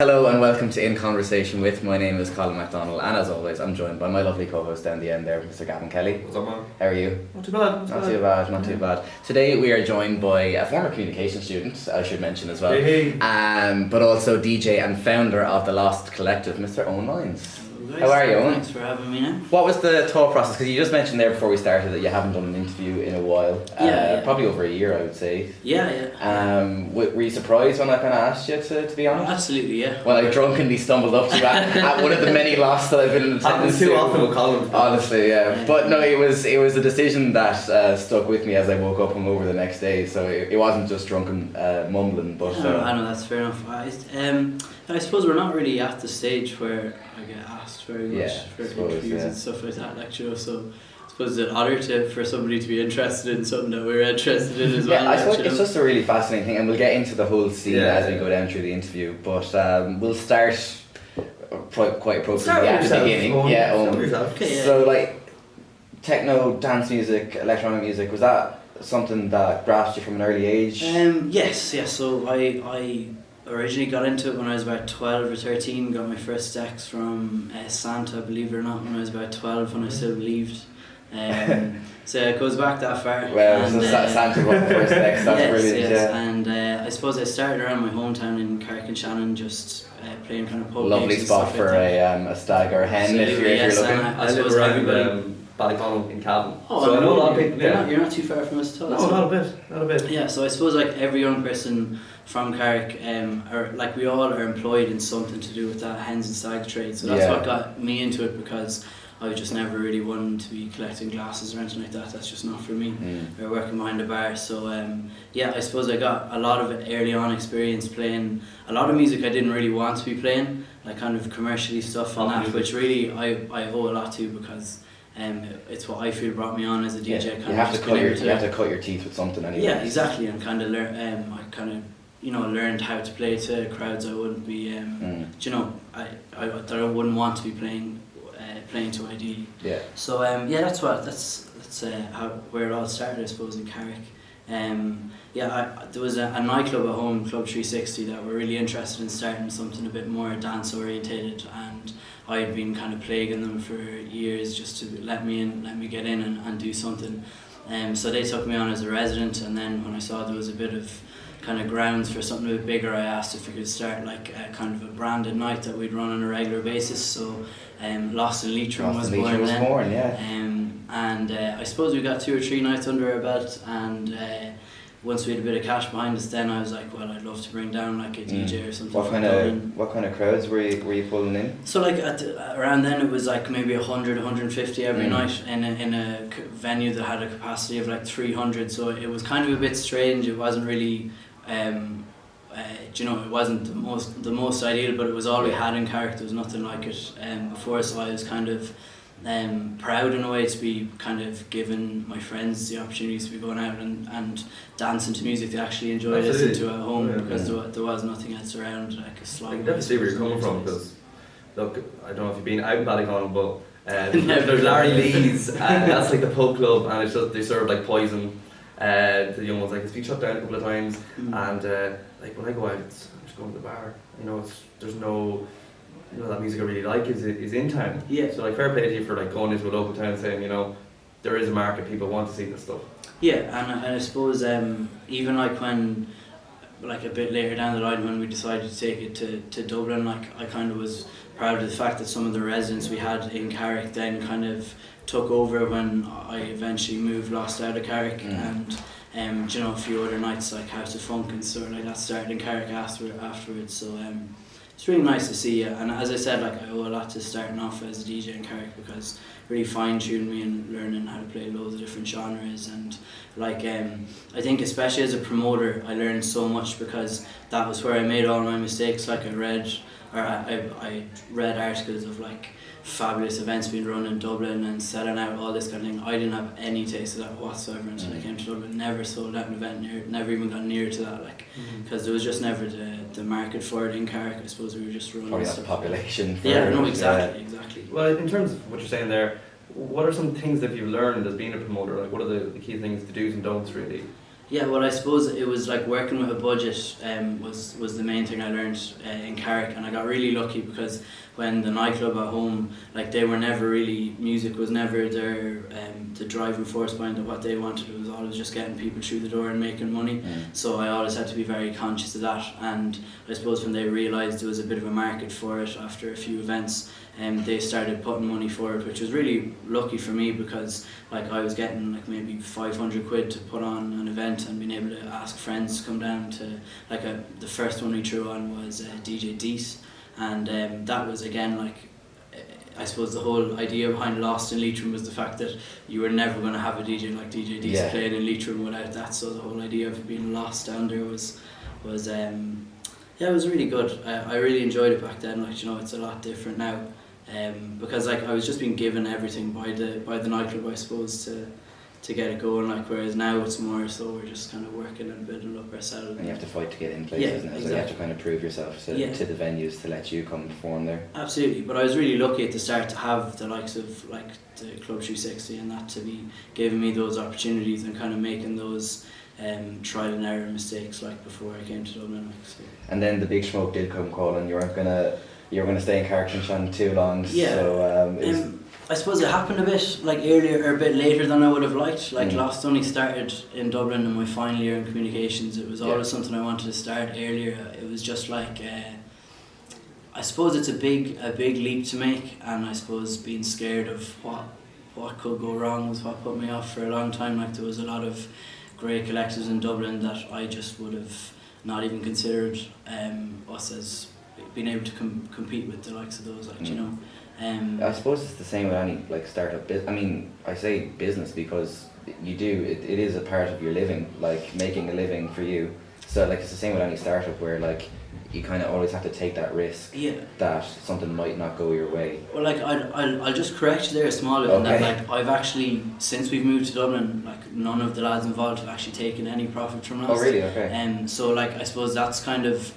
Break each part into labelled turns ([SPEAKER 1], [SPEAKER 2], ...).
[SPEAKER 1] Hello and welcome to In Conversation With. My name is Colin MacDonald and as always I'm joined by my lovely co-host down the end there, Mr. Gavin Kelly.
[SPEAKER 2] What's up, man?
[SPEAKER 1] How are you?
[SPEAKER 2] Not too bad.
[SPEAKER 1] Not too bad. Today we are joined by a former communication student, I should mention as well,
[SPEAKER 2] Hey.
[SPEAKER 1] but also DJ and founder of the Lost Collective, Mr. Eoin Lyons. How are you, Eoin?
[SPEAKER 3] Thanks for having me now.
[SPEAKER 1] What was the thought process? Because you just mentioned there before we started that you haven't done an interview in a while.
[SPEAKER 3] Yeah.
[SPEAKER 1] Probably over a year, I would say.
[SPEAKER 3] Yeah.
[SPEAKER 1] Were you surprised when I kind of asked you to be honest?
[SPEAKER 3] Absolutely, yeah.
[SPEAKER 1] Well, I drunkenly stumbled up to you at one of the many losts that I've been in attendance
[SPEAKER 2] Happens too
[SPEAKER 1] to.
[SPEAKER 2] often with Colin.
[SPEAKER 1] Honestly, yeah. But no, it was a decision that stuck with me as I woke up hungover the next day. So it wasn't just drunken mumbling, but.
[SPEAKER 3] I know that's fair enough. I suppose we're not really at the stage where I get asked very much for interviews and stuff like that, like, you know, so I suppose it's an honour for somebody to be interested in something that we're interested in as well.
[SPEAKER 1] Yeah, I suppose it's just a really fascinating thing, and we'll get into the whole scene as we go down through the interview, but we'll start quite appropriately at the beginning. So like techno, dance music, electronic music, was that something that grasped you from an early age?
[SPEAKER 3] Yes. So I originally got into it when I was about 12 or 13, got my first decks from Santa, believe it or not, when I was about 12 when I still believed. So it goes back that far.
[SPEAKER 1] Well, and, Santa got the first decks, that's brilliant.
[SPEAKER 3] Yes. And I suppose I started around my hometown in Carrick-on-Shannon, just playing kind of pub
[SPEAKER 1] lovely
[SPEAKER 3] games
[SPEAKER 1] spot
[SPEAKER 3] and
[SPEAKER 1] for
[SPEAKER 3] like
[SPEAKER 1] a stag or a hen if you're looking.
[SPEAKER 2] I live around Ballyconnell in Cavan.
[SPEAKER 3] Oh,
[SPEAKER 2] so I know a lot of people.
[SPEAKER 3] You're not too far from us at all.
[SPEAKER 2] No, not a bit.
[SPEAKER 3] Yeah, so I suppose like every young person from Carrick, are like we all are employed in something to do with that hens and stag trade. So that's what got me into it, because I just never really wanted to be collecting glasses or anything like that. That's just not for me. Or working behind a bar. So I suppose I got a lot of early on experience playing a lot of music I didn't really want to be playing, like kind of commercially stuff and that, which really I owe a lot to, because it's what I feel brought me on as a DJ.
[SPEAKER 1] You have to cut your teeth with something anyway.
[SPEAKER 3] Yeah, exactly, and kind of learn. I kind of learned how to play to crowds I wouldn't be. I wouldn't want to be playing to ideally.
[SPEAKER 1] Yeah.
[SPEAKER 3] So that's where it all started, I suppose, in Carrick. There was a nightclub at home, Club 360, that were really interested in starting something a bit more dance orientated, and I had been kind of plaguing them for years just to let me get in and do something. So they took me on as a resident, and then when I saw there was a bit of kind of grounds for something a bit bigger, I asked if we could start like a kind of a branded night that we'd run on a regular basis. So Lost in Leitrim was born then. And I suppose we got 2 or 3 nights under our belt, and once we had a bit of cash behind us, then I was like, well, I'd love to bring down like a DJ or something.
[SPEAKER 1] What kind of crowds were you pulling in?
[SPEAKER 3] So like around then it was like maybe 100, 150 every night in a venue that had a capacity of like 300. So it was kind of a bit strange. It wasn't really, it wasn't the most ideal, but it was all we had in Carrick. There was nothing like it before, so I was kind of proud in a way to be kind of giving my friends the opportunity to be going out and dancing to music they actually enjoy listening to at home, because there was nothing else around, like a slide.
[SPEAKER 2] I can definitely see where you're coming from, because look, I don't know if you've been out in Ballyconnell, but there's Larry Lee's, and that's like the pub club, and it's just they serve like poison to the young ones. Like it's been shut down a couple of times, and like when I go out, I'm just going to the bar. There's no. That music I really like is in town. Yeah. So like fair play to you for like going into a local town saying, there is a market, people want to see this stuff. Yeah,
[SPEAKER 3] and I suppose even like when, like a bit later down the line when we decided to take it to Dublin, like I kind of was proud of the fact that some of the residents we had in Carrick then kind of took over when I eventually moved Lost out of Carrick, and a few other nights like House of Funk and sort of like that started in Carrick afterwards. So it's really nice to see, and as I said, like I owe a lot to starting off as a DJ in Carrick, because it really fine-tuned me in learning how to play loads of different genres, and like I think especially as a promoter I learned so much, because that was where I made all my mistakes. Like I read articles of like fabulous events being run in Dublin and selling out, all this kind of thing. I didn't have any taste of that whatsoever until I came to Dublin. Never sold out an event, never even got near to that, like, because there was just never the market for it in Carrick. I suppose we were just running
[SPEAKER 1] probably
[SPEAKER 3] stuff.
[SPEAKER 1] Not the population for
[SPEAKER 3] exactly.
[SPEAKER 2] Well, in terms of what you're saying there, what are some things that you've learned as being a promoter? Like what are the key things, the do's and don'ts really?
[SPEAKER 3] Yeah, well, I suppose it was like working with a budget was the main thing I learned in Carrick, and I got really lucky because when the nightclub at home, like they were never really, music was never their the driving force behind what they wanted. It was always just getting people through the door and making money. So I always had to be very conscious of that, and I suppose when they realised there was a bit of a market for it after a few events, they started putting money for it, which was really lucky for me because like I was getting like maybe 500 quid to put on an event and being able to ask friends to come down to like the first one we threw on was DJ Dees, and that was again like I suppose the whole idea behind Lost in Leitrim was the fact that you were never going to have a DJ like DJ Dees playing in Leitrim without that, so the whole idea of being lost down there was it was really good. I really enjoyed it back then, like, you know, it's a lot different now. Because like I was just being given everything by the nightclub, I suppose, to get it going, like, whereas now it's more so we're just kind of working and building up ourselves.
[SPEAKER 1] And you have to fight to get in places now, so you have to kind of prove yourself to the venues to let you come perform there.
[SPEAKER 3] Absolutely, but I was really lucky at the start to have the likes of like the Club 360 and that to be giving me those opportunities and kind of making those trial and error mistakes like before I came to Dublin. Like, so.
[SPEAKER 1] And then the big smoke did come calling. You were going to stay in Carrick-on-Shannon too long.
[SPEAKER 3] Yeah.
[SPEAKER 1] So
[SPEAKER 3] I suppose it happened a bit like earlier or a bit later than I would have liked. Like Lost only started in Dublin in my final year in communications. It was always something I wanted to start earlier. It was just like I suppose it's a big leap to make, and I suppose being scared of what could go wrong was what put me off for a long time. Like there was a lot of great collectives in Dublin that I just would have not even considered us as being able to compete with the likes of those, like, you know.
[SPEAKER 1] I suppose it's the same with any like startup business. I mean, I say business because it is a part of your living, like making a living for you. So like it's the same with any startup where like you kind of always have to take that risk that something might not go your way. Well, like
[SPEAKER 3] I'll just correct you there a small bit. Okay. That like I've actually, since we've moved to Dublin, like none of the lads involved have actually taken any profit from us.
[SPEAKER 1] Oh really? Okay.
[SPEAKER 3] So like I suppose that's kind of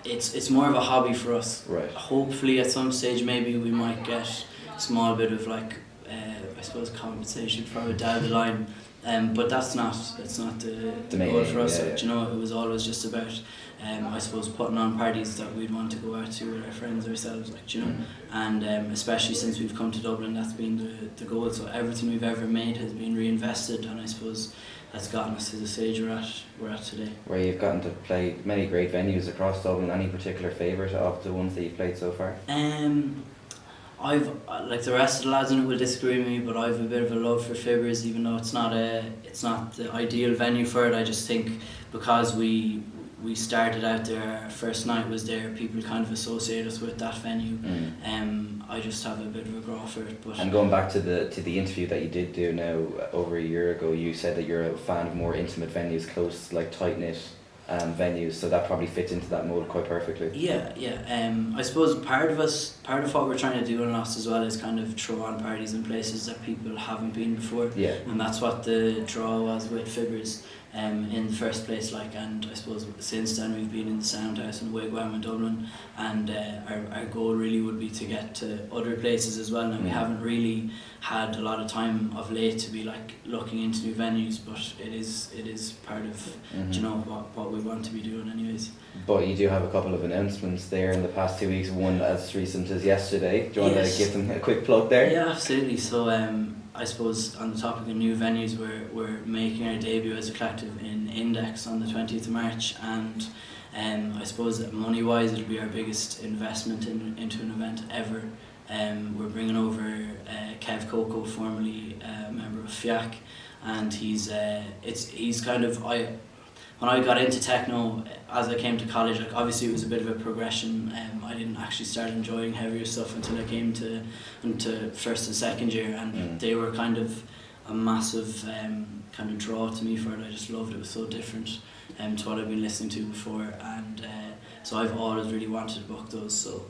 [SPEAKER 3] it's more of a hobby for us.
[SPEAKER 1] Right.
[SPEAKER 3] Hopefully at some stage maybe we might get a small bit of like I suppose compensation from it down the line. But that's not the goal for us. You know, it was always just about I suppose putting on parties that we'd want to go out to with our friends ourselves, like, you know, and especially since we've come to Dublin, that's been the goal. So everything we've ever made has been reinvested, and I suppose that's gotten us to the stage we're at today.
[SPEAKER 1] Where you've gotten to play many great venues across Dublin. Any particular favourite of the ones that you've played so far?
[SPEAKER 3] I've like the rest of the lads in it will disagree with me, but I've a bit of a love for Fibbers, even though it's not the ideal venue for it. I just think because we started out there, our first night was there, people kind of associate us with that venue. I just have a bit of a graw for it. But
[SPEAKER 1] and going back to the interview that you did do now over a year ago, you said that you're a fan of more intimate venues, close, like tight-knit venues, so that probably fits into that mold quite perfectly.
[SPEAKER 3] Yeah. I suppose part of what we're trying to do in Lost as well is kind of throw on parties in places that people haven't been before. Yeah. And that's what the draw was with Fibbers in the first place, like, and I suppose since then we've been in the Soundhouse and WigWam in Dublin, and our goal really would be to get to other places as well. Now we haven't really had a lot of time of late to be like looking into new venues, but it is part of you know what we want to be doing anyways.
[SPEAKER 1] But you do have a couple of announcements there in the past 2 weeks, one as recent as yesterday. Do you want to give them a quick plug there?
[SPEAKER 3] Yeah, absolutely. So I suppose on the topic of new venues, we're making our debut as a collective in Index on the 20th of March, and I suppose that money wise it'll be our biggest investment into an event ever. We're bringing over Kev Coco, formerly a member of FIAC, and he's kind of when I got into techno as I came to college, like obviously it was a bit of a progression. I didn't actually start enjoying heavier stuff until I came into first and second year, and they were kind of a massive kind of draw to me for it. I just loved it. It was so different to what I've been listening to before, and so I've always really wanted to book those. So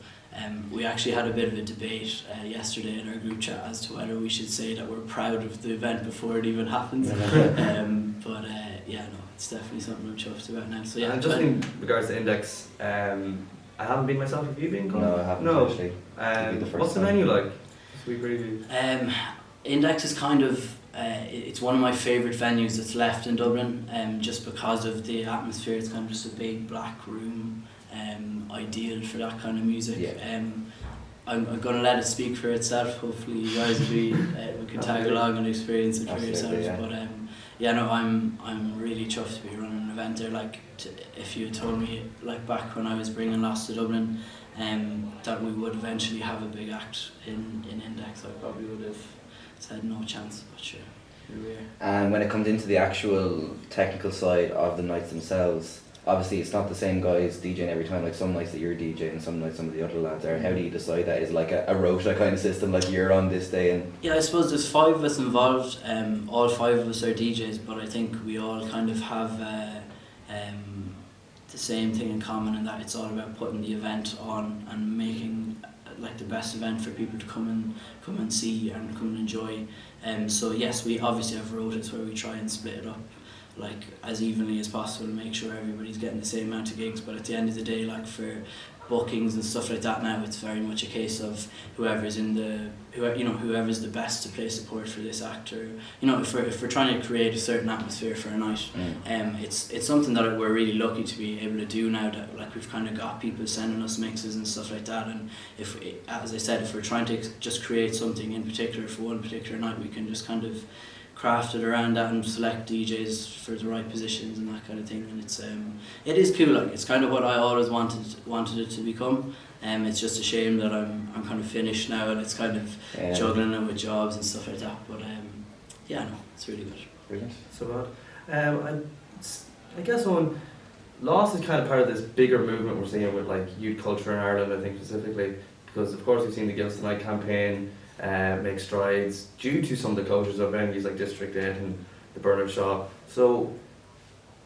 [SPEAKER 3] we actually had a bit of a debate yesterday in our group chat as to whether we should say that we're proud of the event before it even happens. But yeah, no, it's definitely something I'm chuffed about now. So yeah.
[SPEAKER 2] And just in regards to Index, I haven't been myself. Have you been?
[SPEAKER 1] No, I haven't actually.
[SPEAKER 2] What's the venue like? Sweet preview.
[SPEAKER 3] Index is kind of it's one of my favourite venues that's left in Dublin, just because of the atmosphere. It's kind of just a big black room, ideal for that kind of music.
[SPEAKER 1] Yeah.
[SPEAKER 3] I'm going to let it speak for itself. Hopefully you guys will be, we can tag along and experience it for yourselves.
[SPEAKER 1] Yeah.
[SPEAKER 3] But I'm really chuffed to be running an event there. Like, if you had told me, like back when I was bringing Lost to Dublin, that we would eventually have a big act in Index, I probably would have said no chance. But sure, here we are.
[SPEAKER 1] And when it comes into the actual technical side of the nights themselves, obviously it's not the same guys DJing every time. Like some nights that you're DJing and some nights some of the other lads are. How do you decide that? Is it like a rota kind of system, like you're on this day and...
[SPEAKER 3] Yeah, I suppose there's 5 of us involved. All 5 of us are DJs, but I think we all kind of have the same thing in common, in that it's all about putting the event on and making like the best event for people to come and see and come and enjoy. So yes, we obviously have rotas where we try and split it up like as evenly as possible to make sure everybody's getting the same amount of gigs. But at the end of the day, like for bookings and stuff like that now, it's very much a case of whoever's the best to play support for this actor. If we're trying to create a certain atmosphere for a night, it's something that we're really lucky to be able to do now, that like we've kind of got people sending us mixes and stuff like that. And as I said, if we're trying to just create something in particular for one particular night, we can just kind of craft it around that and select DJs for the right positions and that kind of thing. And it is cool. Like, it's kind of what I always wanted it to become. It's just a shame that I'm kind of finished now, and it's kind of juggling it with jobs and stuff like that. But it's really good.
[SPEAKER 1] Brilliant.
[SPEAKER 2] So I guess Lost is kind of part of this bigger movement we're seeing with like youth culture in Ireland, I think specifically, because of course we've seen the Give Us the Night campaign make strides due to some of the closures of venues like District 8 and the Bernard Shaw. So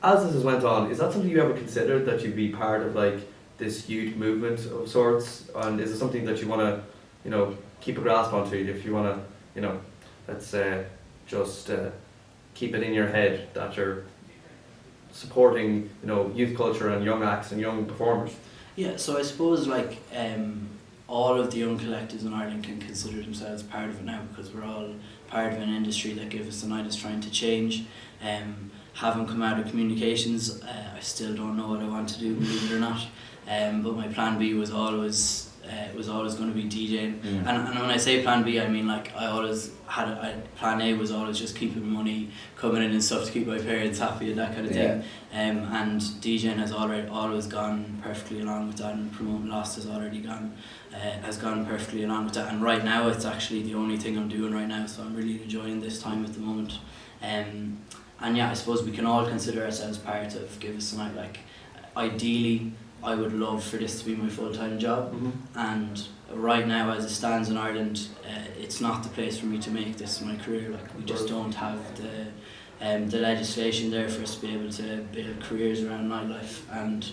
[SPEAKER 2] as this has went on, is that something you ever considered, that you'd be part of like this youth movement of sorts? And is it something that you want to, keep a grasp onto, if you want to, let's say, just keep it in your head that you're supporting, youth culture and young acts and young performers?
[SPEAKER 3] Yeah, so I suppose like all of the young collectives in Ireland can consider themselves part of it now, because we're all part of an industry that Give Us the Night is trying to change. Having come out of communications, I still don't know what I want to do, believe it or not. But my plan B was always going to be DJing. And when I say plan B, I mean like I always had plan A was always just keeping money coming in and stuff to keep my parents happy and that kind of thing. And DJing has always gone perfectly along with that, and promoting Lost has gone perfectly along with that. And right now it's actually the only thing I'm doing right now, so I'm really enjoying this time at the moment. And yeah, I suppose we can all consider ourselves part of Give Us the Night. Like, ideally, I would love for this to be my full-time job, and right now as it stands in Ireland, it's not the place for me to make this my career. Like, we just don't have the legislation there for us to be able to build careers around nightlife. And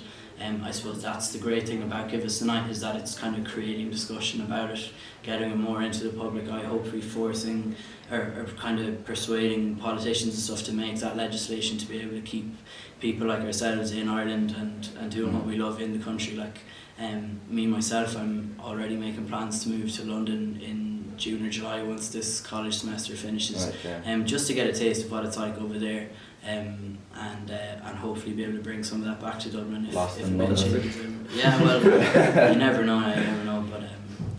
[SPEAKER 3] I suppose that's the great thing about Give Us the Night, is that it's kind of creating discussion about it, getting it more into the public eye, hopefully forcing or kind of persuading politicians and stuff to make that legislation to be able to keep people like ourselves in Ireland and doing what we love in the country. Like me myself, I'm already making plans to move to London in June or July once this college semester finishes, just to get a taste of what it's like over there, and hopefully be able to bring some of that back to Dublin if eventually. Yeah, well, you never know, but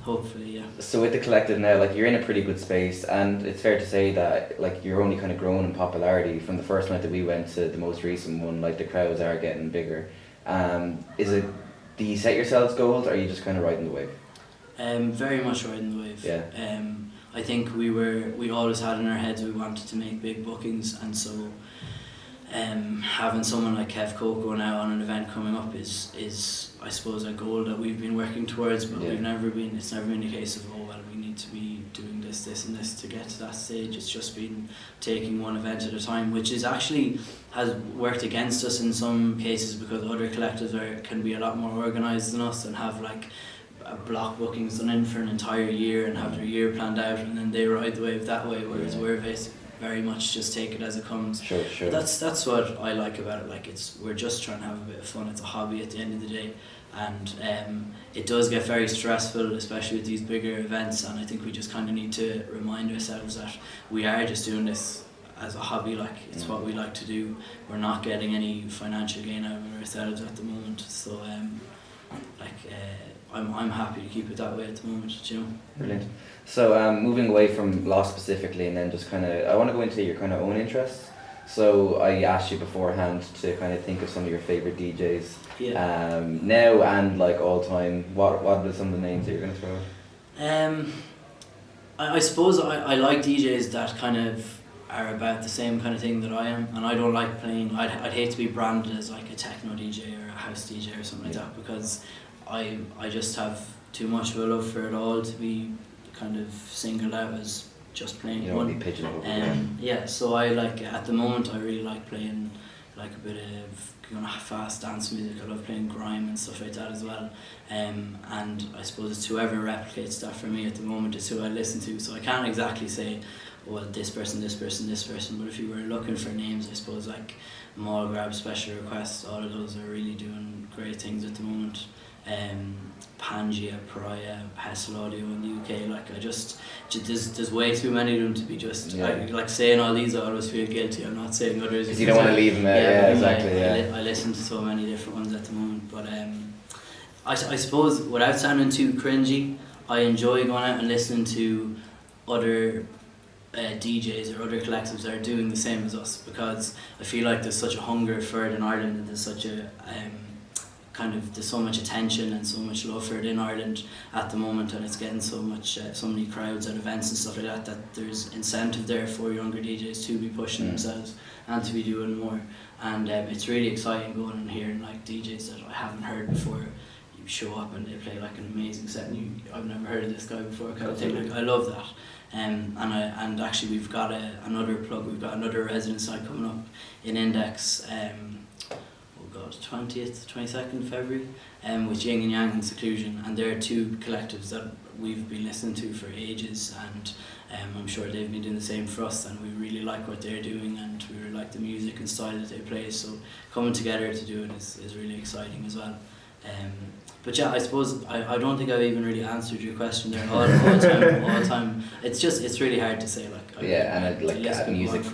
[SPEAKER 3] hopefully, yeah.
[SPEAKER 1] So with the collective now, like, you're in a pretty good space, and it's fair to say that like you're only kind of growing in popularity from the first night that we went to the most recent one. Like, the crowds are getting bigger. Do you set yourselves goals, or are you just kind of riding the wave?
[SPEAKER 3] Very much riding the wave.
[SPEAKER 1] Yeah.
[SPEAKER 3] I think we always had in our heads we wanted to make big bookings, and so having someone like Kev Coco now on an event coming up is I suppose a goal that we've been working towards, but it's never been a case of, oh well, we need to be doing this and this to get to that stage. It's just been taking one event at a time, which is actually has worked against us in some cases, because other collectives can be a lot more organised than us and have like block bookings done in for an entire year and have their year planned out, and then they ride the wave that way, whereas we're very much just take it as it comes.
[SPEAKER 1] Sure.
[SPEAKER 3] But that's what I like about it. Like, we're just trying to have a bit of fun. It's a hobby at the end of the day. and it does get very stressful, especially with these bigger events, and I think we just kind of need to remind ourselves that we are just doing this as a hobby, like it's what we like to do. We're not getting any financial gain out of it ourselves at the moment, so I'm happy to keep it that way at the moment, you know.
[SPEAKER 1] Brilliant. So moving away from law specifically, and then just kind of, I want to go into your kind of own interests. So I asked you beforehand to kind of think of some of your favourite DJs, now and like all time. What are some of the names that you're going to throw out?
[SPEAKER 3] I suppose I like DJs that kind of are about the same kind of thing that I am, and I don't like playing. I'd hate to be branded as like a techno DJ or a house DJ or something like that, because I just have too much of a love for it all to be kind of singled out as just playing
[SPEAKER 1] you
[SPEAKER 3] one.
[SPEAKER 1] Don't be pigeonholed.
[SPEAKER 3] So I like, at the moment I really like playing like a bit of, you know, fast dance music. I love playing grime and stuff like that as well. And I suppose it's whoever replicates that for me at the moment is who I listen to. So I can't exactly say, well, this person, but if you were looking for names, I suppose like Mall Grab, Special Requests, all of those are really doing great things at the moment. Pangea, Pariah, Hessel Audio in the UK, like there's way too many of them to be just like saying all these. I always feel guilty. I'm not saying others
[SPEAKER 1] because you don't want to leave them out. Exactly.
[SPEAKER 3] I listen to so many different ones at the moment, but I suppose without sounding too cringy, I enjoy going out and listening to other DJs or other collectives that are doing the same as us, because I feel like there's such a hunger for it in Ireland, and there's such a there's so much attention and so much love for it in Ireland at the moment, and it's getting so many crowds at events and stuff like that there's incentive there for younger DJs to be pushing themselves and to be doing more, and it's really exciting going and hearing like DJs that I haven't heard before. You show up and they play like an amazing set and I've never heard of this guy before kind of thing. Like, I love that. And actually we've got another plug, we've got another residence night coming up in Index 20th, 22nd February, with Yin and Yang and Seclusion, and they're two collectives that we've been listening to for ages, and I'm sure they've been doing the same for us, and we really like what they're doing, and we really like the music and style that they play, so coming together to do it is really exciting as well. But yeah, I suppose I don't think I've even really answered your question there all the time. It's really hard to say, like.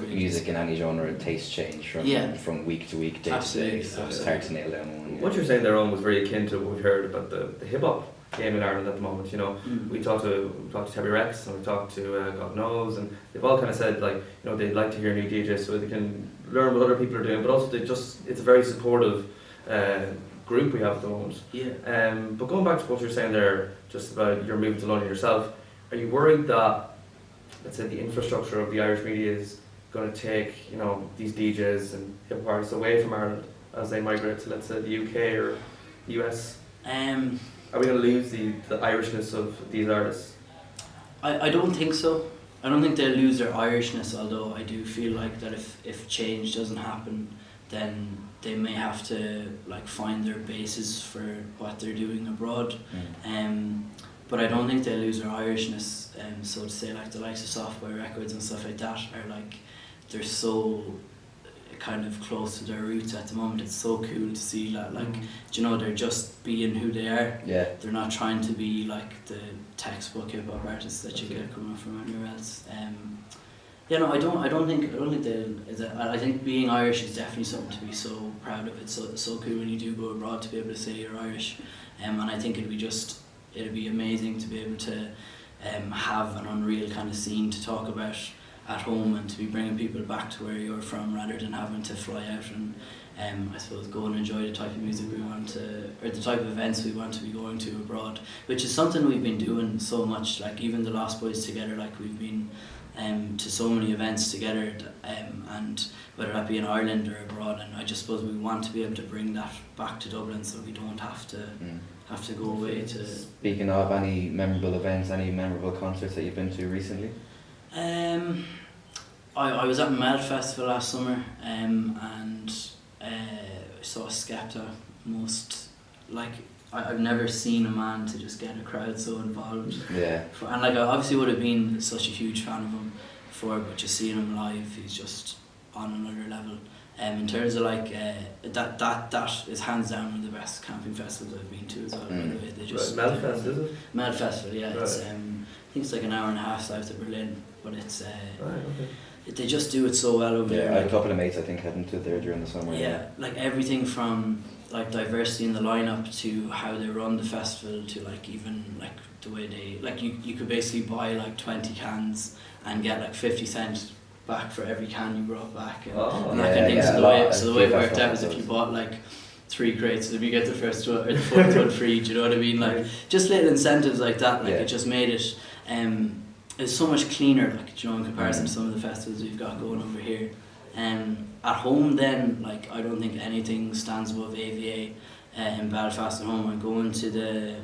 [SPEAKER 3] Music in any genre, tastes change from week to week, day to day, so it's hard to nail down one.
[SPEAKER 2] What you're saying there, Owen, was very akin to what we've heard about the hip hop game in Ireland at the moment. You know, we talked to Tabby Rex and we talked to God Knows, and they've all kind of said like, you know, they'd like to hear new DJs so they can learn what other people are doing, but also it's a very supportive group we have at the moment. But going back to what you're saying there, just about your move to London yourself, are you worried that, let's say, the infrastructure of the Irish media is going to take, you know, these DJs and hip hop artists away from Ireland as they migrate to, let's say, the UK or the US? Are we going to lose the Irishness of these artists?
[SPEAKER 3] I don't think so. I don't think they'll lose their Irishness, although I do feel like that if change doesn't happen, then they may have to like find their basis for what they're doing abroad. But I don't think they'll lose their Irishness. So to say, like the likes of Software Records and stuff like that are like, they're so kind of close to their roots at the moment. It's so cool to see that, like, you know, they're just being who they are. They're not trying to be like the textbook hip hop artists that you get coming from anywhere else. I don't think they'll. I think being Irish is definitely something to be so proud of. It's so cool when you do go abroad to be able to say you're Irish, and I think it'd be amazing to be able to have an unreal kind of scene to talk about at home, and to be bringing people back to where you're from rather than having to fly out and I suppose go and enjoy the type of music we want to, or the type of events we want to be going to abroad, which is something we've been doing so much. Like even the Lost Boys together, like we've been to so many events together, and whether that be in Ireland or abroad, and I just suppose we want to be able to bring that back to Dublin so we don't have to go away to.
[SPEAKER 1] Speaking of any memorable events, any memorable concerts that you've been to recently?
[SPEAKER 3] I was at Melt Festival last summer, and I saw Skepta. I've never seen a man to just get a crowd so involved. And like I obviously would have been such a huge fan of him before, but just seeing him live, he's just on another level. In terms of like that is hands down one of the best camping festivals I've been to as well. By the way, they just
[SPEAKER 2] Melfest, is it?
[SPEAKER 3] Mad Festival, yeah.
[SPEAKER 2] Right.
[SPEAKER 3] It's I think it's like an hour and a half south of Berlin, but it's
[SPEAKER 2] Right, okay.
[SPEAKER 3] they just do it so well over there.
[SPEAKER 1] I had a couple of mates I think heading to there during the summer.
[SPEAKER 3] Yeah, like everything from like diversity in the lineup to how they run the festival to like even like the way they like you could basically buy like 20 cans and get like 50 cents back for every can you brought back and that kind of thing. So the way it worked out was if you bought like 3 crates, if you get the first one or the fourth one free, do you know what I mean? Like just little incentives like that, like it just made it it's so much cleaner, like, do you know, in comparison to some of the festivals we've got going over here. At home then, like I don't think anything stands above AVA in Belfast. At home I'm going to the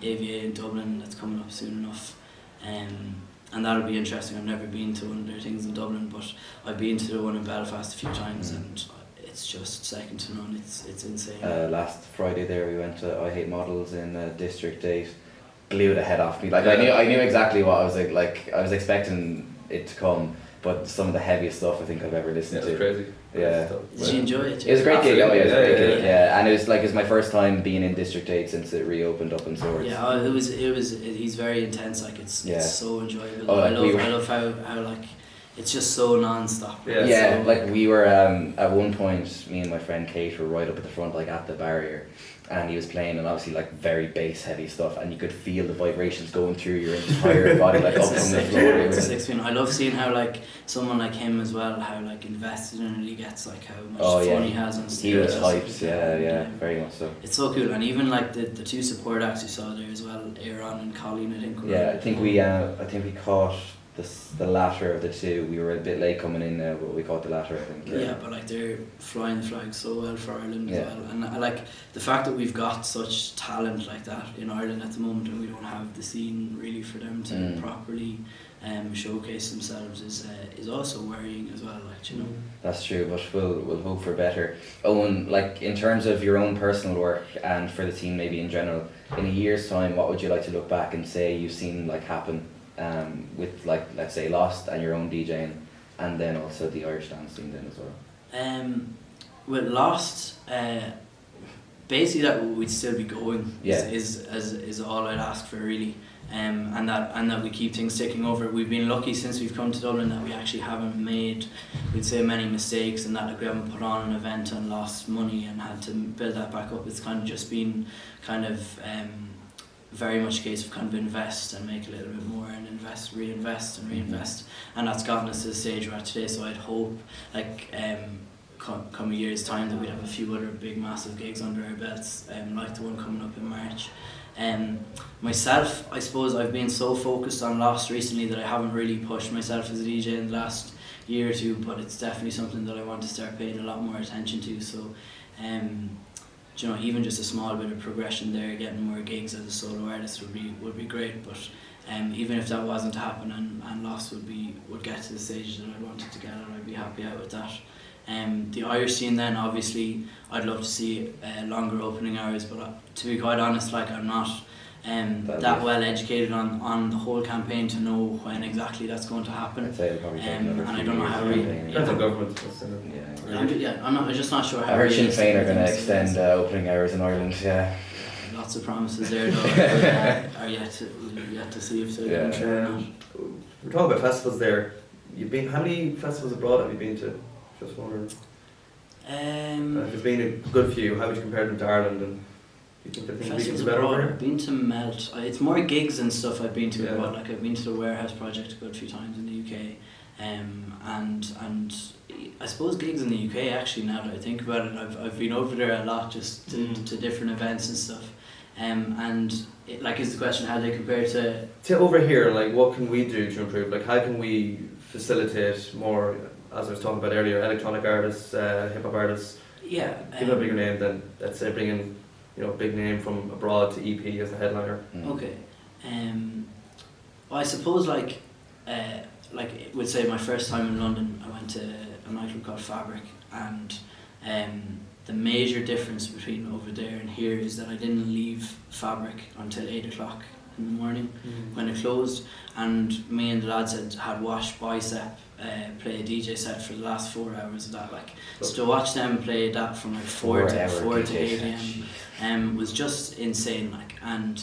[SPEAKER 3] AVA in Dublin that's coming up soon enough, and that'll be interesting. I've never been to one of their things in Dublin, but I've been to the one in Belfast a few times and it's just second to none. It's insane.
[SPEAKER 1] Last Friday there we went to I Hate Models in District 8. Blew the head off me. Like I knew exactly what I was like I was expecting it to come, but some of the heaviest stuff I think I've ever listened to.
[SPEAKER 2] It was crazy.
[SPEAKER 1] Yeah.
[SPEAKER 3] Did you enjoy it?
[SPEAKER 1] It was a great gig. Oh, yeah, it was a great gig.
[SPEAKER 3] Yeah.
[SPEAKER 1] Yeah, and it was my first time being in District 8 since it reopened up in Swords.
[SPEAKER 3] Yeah, it was. He's very intense. Like it's so enjoyable.
[SPEAKER 1] Oh,
[SPEAKER 3] I love how like it's just so non-stop.
[SPEAKER 1] Yeah, like we were at one point, me and my friend Kate were right up at the front, like at the barrier, and he was playing, and obviously like very bass heavy stuff, and you could feel the vibrations going through your entire body, like up from the floor.
[SPEAKER 3] It's a sick feeling. I love seeing how like someone like him as well, how like invested in it he gets, like how much fun he has on stage.
[SPEAKER 1] He was hyped, yeah, very much so.
[SPEAKER 3] It's so cool, and even like the 2 support acts you saw there as well, Aaron and Colleen, I think.
[SPEAKER 1] I think we caught the latter of the 2. We were a bit late coming in, but we caught the latter, I think.
[SPEAKER 3] Yeah, but like they're flying the flag so well for Ireland as well, and I like the fact that we've got such talent like that in Ireland at the moment, and we don't have the scene really for them to properly showcase themselves is also worrying as well. Like, you know.
[SPEAKER 1] That's true, but we'll hope for better. Owen, like in terms of your own personal work and for the team, maybe in general, in a year's time, what would you like to look back and say you've seen like happen? With like let's say Lost and your own DJing, and then also the Irish dance scene then as well.
[SPEAKER 3] With Lost, basically that we'd still be going is all I'd ask for really, and that we keep things ticking over. We've been lucky since we've come to Dublin that we actually haven't made, we'd say, many mistakes, and that like we haven't put on an event and lost money and had to build that back up. It's kind of just been kind of very much a case of kind of invest and make a little bit more and reinvest, and that's gotten us to the stage we're at today. So I'd hope like come a year's time that we'd have a few other big massive gigs under our belts, like the one coming up in March. Myself, I suppose I've been so focused on Lost recently that I haven't really pushed myself as a DJ in the last year or 2, but it's definitely something that I want to start paying a lot more attention to. So you know, even just a small bit of progression there, getting more gigs as a solo artist would be great. But even if that wasn't to happen and Lost would get to the stage that I wanted to get at, I'd be happy out with that. The Irish scene then, obviously I'd love to see longer opening hours, but to be quite honest, like I'm not that well educated on the whole campaign to know when exactly that's going to happen.
[SPEAKER 1] I'd say it'll probably take
[SPEAKER 3] and I don't know how really.
[SPEAKER 2] That's a government.
[SPEAKER 3] I'm just not sure how.
[SPEAKER 1] I heard Sinn Féin are going to extend opening hours in Ireland. Yeah.
[SPEAKER 3] Lots of promises there, though. Are yet to see if they come true or not.
[SPEAKER 2] We're talking about festivals there. How many festivals abroad have you been to? Just wondering. If it's been a good few, how would you compare them to Ireland? And do you think that things
[SPEAKER 3] festivals
[SPEAKER 2] are better
[SPEAKER 3] abroad,
[SPEAKER 2] over
[SPEAKER 3] I've been to Melt. It's more gigs and stuff I've been to
[SPEAKER 2] Yeah.
[SPEAKER 3] abroad. Like I've been to the Warehouse Project a good few times in the UK, and I suppose gigs in the UK actually. Now that I think about it, I've been over there a lot just to different events and stuff. Like is the question how they compare to
[SPEAKER 2] over here? Like, what can we do to improve? Like, how can we facilitate more? As I was talking about earlier, electronic artists, hip hop artists.
[SPEAKER 3] Yeah.
[SPEAKER 2] Give them a bigger name than, let's say, bringing a big name from abroad to EP as a headliner.
[SPEAKER 3] Okay. Well, I suppose like would say my first time in London, I went to a nightclub called Fabric, and the major difference between over there and here is that I didn't leave Fabric until 8 o'clock in the morning when it closed, and me and the lads had watched Bicep play a DJ set for the last 4 hours of that. Like, so to watch them play that from like 4 to 8 a.m. Was just insane. Like, and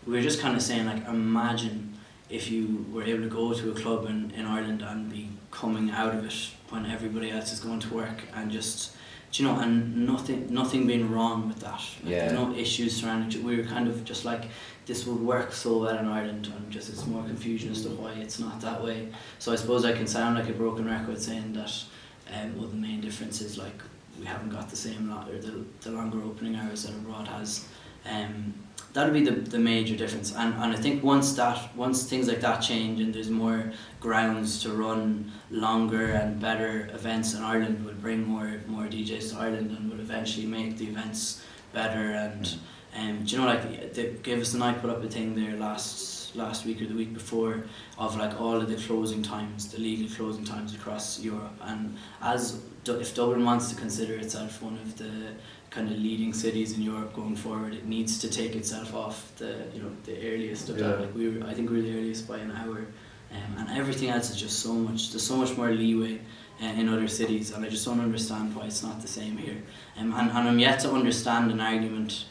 [SPEAKER 3] we were just kind of saying, like, imagine if you were able to go to a club in Ireland and be coming out of it when everybody else is going to work, and just, you know, and nothing being wrong with that. Like, there's no issues surrounding it. We were kind of just like, this would work so well in Ireland, and just it's more confusion as to why it's not that way. So I suppose I can sound like a broken record saying that well, the main difference is, like, we haven't got the same or the longer opening hours that abroad has. That would be the major difference, and I think once things like that change and there's more grounds to run longer and better events in Ireland, will bring more DJs to Ireland and will eventually make the events better. And do you know, like, they gave us the night put up a thing there last week or the week before of like all of the closing times, the legal closing times across Europe, and if Dublin wants to consider itself one of the kind of leading cities in Europe going forward, it needs to take itself off the earliest of that. Like, I think we were the earliest by an hour, and everything else is just there's so much more leeway in other cities, and I just don't understand why it's not the same here. And I'm yet to understand an argument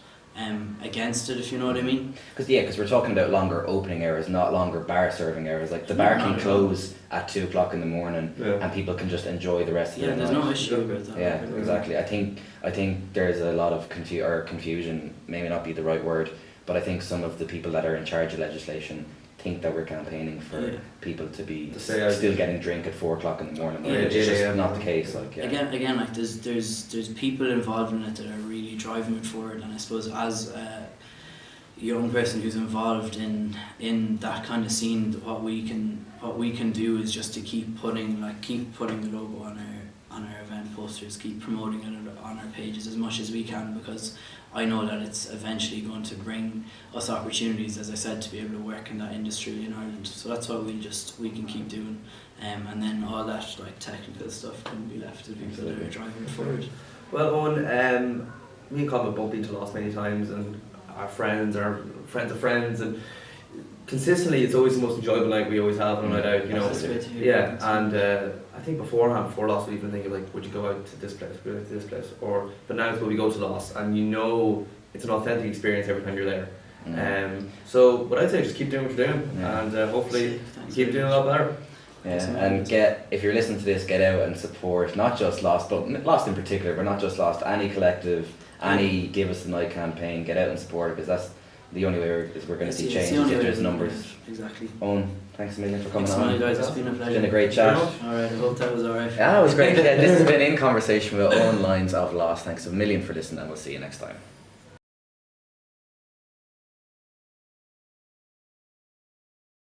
[SPEAKER 3] against it, if you know what I mean.
[SPEAKER 1] Because we're talking about longer opening hours, not longer bar serving hours. Like, the bar can close at 2 o'clock in the morning, and people can just enjoy the rest of the night.
[SPEAKER 3] Yeah, there's no issue about that.
[SPEAKER 1] Yeah, exactly. I think there's a lot of confusion, maybe not be the right word, but I think some of the people that are in charge of legislation think that we're campaigning for people to be still getting drink at 4 o'clock in the morning. It's just not the case. Like,
[SPEAKER 3] again, like, there's people involved in it that are really driving it forward, and I suppose as a young person who's involved in that kind of scene, what we can do is just to keep putting the logo on our event posters, keep promoting it on our pages as much as we can, because I know that it's eventually going to bring us opportunities, as I said, to be able to work in that industry in Ireland. So that's what we can keep doing, and then all that, like, technical stuff can be left to people that are driving it forward.
[SPEAKER 2] Well, Owen, me and Colin have bumped into Lost many times, and our friends of friends, and consistently it's always the most enjoyable night we always have on a night out, you know. And I think before Lost we've been thinking, like, would you go out to this place, would you go out to this place, but now it's when we go to Lost, and you know it's an authentic experience every time you're there. So what I'd say is just keep doing what you're doing, and hopefully you keep doing a lot better.
[SPEAKER 1] Yeah, and if you're listening to this, get out and support not just Lost, but Lost in particular, but not just Lost, any collective, any Give Us the Night campaign. Get out and support it, because that's the only way we're going to see change if there's numbers.
[SPEAKER 3] Exactly.
[SPEAKER 1] Owen, thanks a million for coming on.
[SPEAKER 3] Thanks, guys. It's been a pleasure.
[SPEAKER 1] It's been a great chat.
[SPEAKER 3] Alright, I hope that was alright.
[SPEAKER 1] Yeah, it was great. Yeah, this has been In Conversation with Eoin Lyons of Lost. Thanks a million for listening, and we'll see you next time.